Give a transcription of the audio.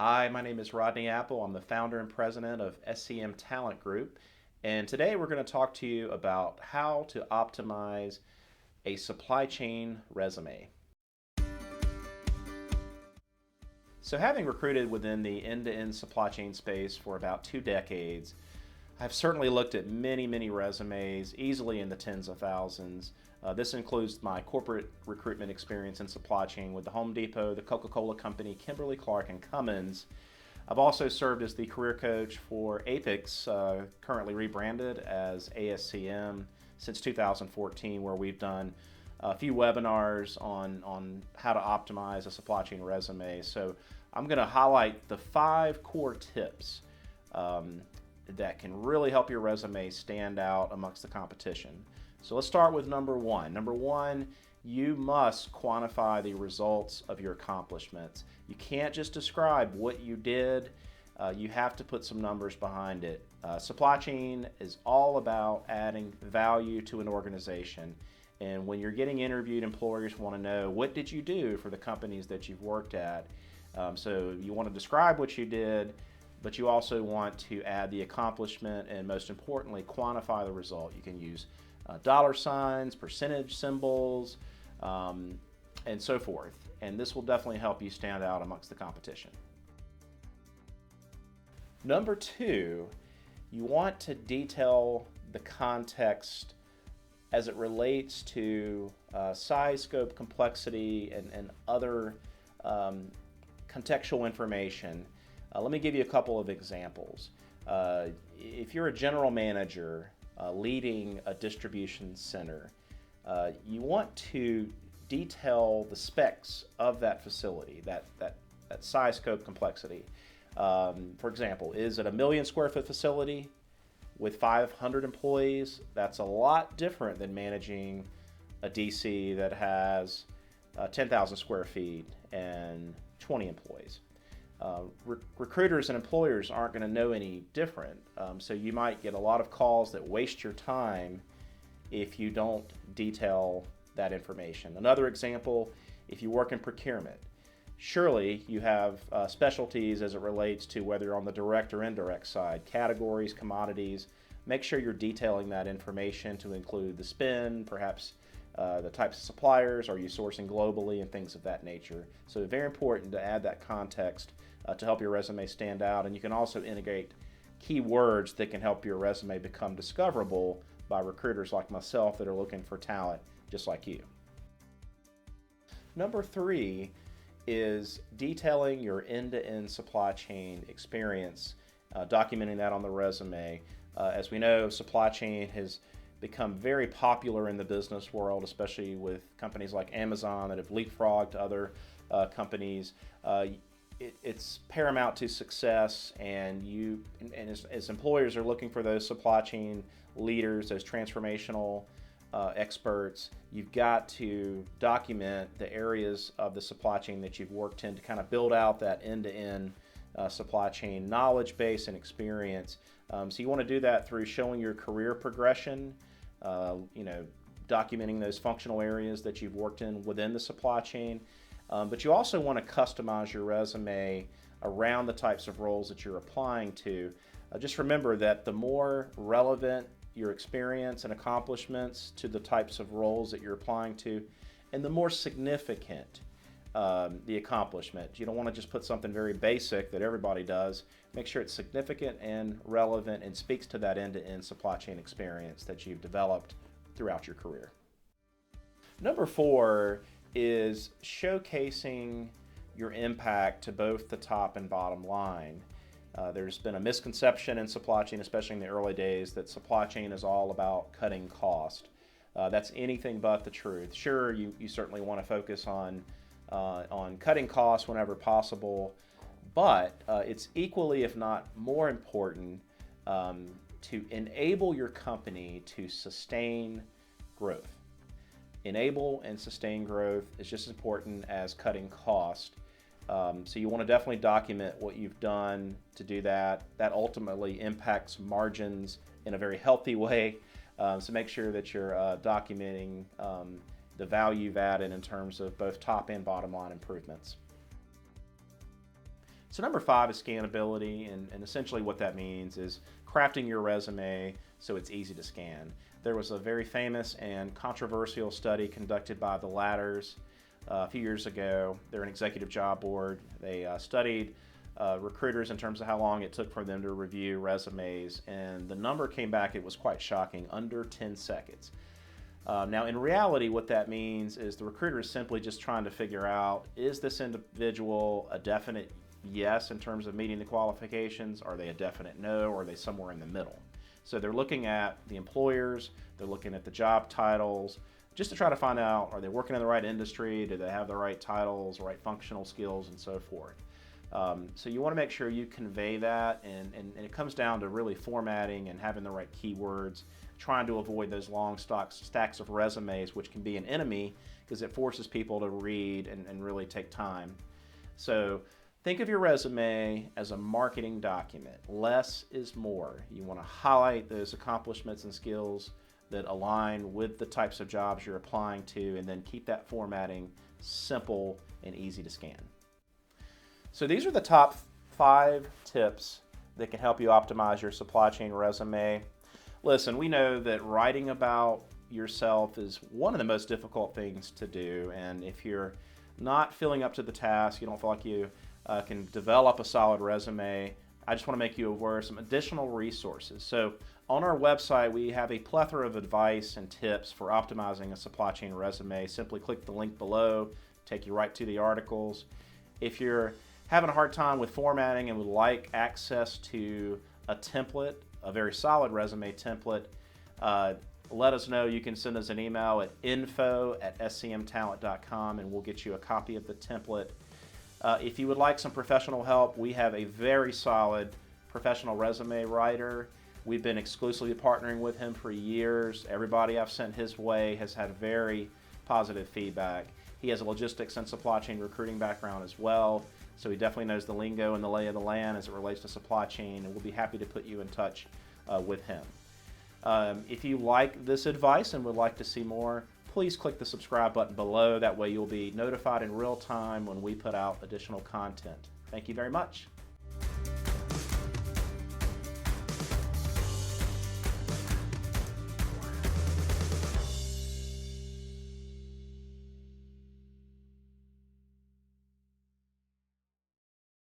Hi, my name is Rodney Apple. I'm the founder and president of SCM Talent Group. And today we're going to talk to you about how to optimize a supply chain resume. So having recruited within the end-to-end supply chain space for about 2 decades, I've certainly looked at many resumes, easily in the tens of thousands. This includes my corporate recruitment experience in supply chain with the Home Depot, the Coca-Cola Company, Kimberly-Clark, and Cummins. I've also served as the career coach for Apex, currently rebranded as ASCM, since 2014, where we've done a few webinars on how to optimize a supply chain resume. So I'm going to highlight the 5 core tips that can really help your resume stand out amongst the competition. So let's start with number 1. Number 1, you must quantify the results of your accomplishments. You can't just describe what you did. You have to put some numbers behind it. Supply chain is all about adding value to an organization. And when you're getting interviewed, employers want to know, what did you do for the companies that you've worked at? So you want to describe what you did, but you also want to add the accomplishment and, most importantly, quantify the result. You can use dollar signs, percentage symbols, and so forth. And this will definitely help you stand out amongst the competition. Number 2, you want to detail the context as it relates to size, scope, complexity, and other contextual information. Let me give you a couple of examples. If you're a general manager leading a distribution center, you want to detail the specs of that facility, that size, scope, complexity. For example, is it a 1,000,000 square foot facility with 500 employees? That's a lot different than managing a DC that has 10,000 square feet and 20 employees. Recruiters and employers aren't going to know any different, so you might get a lot of calls that waste your time if you don't detail that information. Another example, if you work in procurement, surely you have specialties as it relates to whether you're on the direct or indirect side, categories, commodities. Make sure you're detailing that information to include the spend, perhaps the types of suppliers, are you sourcing globally, and things of that nature. So very important to add that context to help your resume stand out. And you can also integrate keywords that can help your resume become discoverable by recruiters like myself that are looking for talent just like you. Number 3 is detailing your end-to-end supply chain experience, documenting that on the resume. As we know, supply chain has become very popular in the business world, especially with companies like Amazon that have leapfrogged other companies. It's paramount to success, and as employers are looking for those supply chain leaders, those transformational experts, you've got to document the areas of the supply chain that you've worked in to kind of build out that end-to-end supply chain knowledge base and experience. So you want to do that through showing your career progression, documenting those functional areas that you've worked in within the supply chain. But you also want to customize your resume around the types of roles that you're applying to. Just remember that the more relevant your experience and accomplishments to the types of roles that you're applying to, and the more significant the accomplishment. You don't want to just put something very basic that everybody does. Make sure it's significant and relevant and speaks to that end-to-end supply chain experience that you've developed throughout your career. Number 4 is showcasing your impact to both the top and bottom line. There's been a misconception in supply chain, especially in the early days, that supply chain is all about cutting cost. That's anything but the truth. Sure, you certainly want to focus on cutting costs whenever possible, but it's equally, if not more important, to enable your company to sustain growth. Enable and sustain growth is just as important as cutting cost. So you want to definitely document what you've done to do that. That ultimately impacts margins in a very healthy way. So make sure that you're documenting the value you've added in terms of both top and bottom line improvements. So number 5 is scannability, and essentially what that means is crafting your resume so it's easy to scan. There was a very famous and controversial study conducted by the Ladders a few years ago. They're an executive job board. They studied recruiters in terms of how long it took for them to review resumes, and the number came back, it was quite shocking, under 10 seconds. Now in reality what that means is the recruiter is simply just trying to figure out, is this individual a definite yes in terms of meeting the qualifications? Are they a definite no? Or are they somewhere in the middle? So they're looking at the employers, they're looking at the job titles, just to try to find out, are they working in the right industry? Do they have the right titles, right functional skills, and so forth? So you want to make sure you convey that, and it comes down to really formatting and having the right keywords, trying to avoid those long stacks of resumes, which can be an enemy because it forces people to read and really take time. So think of your resume as a marketing document. Less is more. You want to highlight those accomplishments and skills that align with the types of jobs you're applying to, and then keep that formatting simple and easy to scan. So these are the top 5 tips that can help you optimize your supply chain resume. Listen, we know that writing about yourself is one of the most difficult things to do, and if you're not feeling up to the task, you don't feel like you can develop a solid resume, I just want to make you aware of some additional resources. So on our website, we have a plethora of advice and tips for optimizing a supply chain resume. Simply click the link below, take you right to the articles. If you're having a hard time with formatting and would like access to a template, a very solid resume template, let us know. You can send us an email at info@scmtalent.com and we'll get you a copy of the template. If you would like some professional help, we have a very solid professional resume writer. We've been exclusively partnering with him for years. Everybody I've sent his way has had very positive feedback. He has a logistics and supply chain recruiting background as well, so he definitely knows the lingo and the lay of the land as it relates to supply chain, and we'll be happy to put you in touch with him. If you like this advice and would like to see more, please click the subscribe button below. That way you'll be notified in real time when we put out additional content. Thank you very much.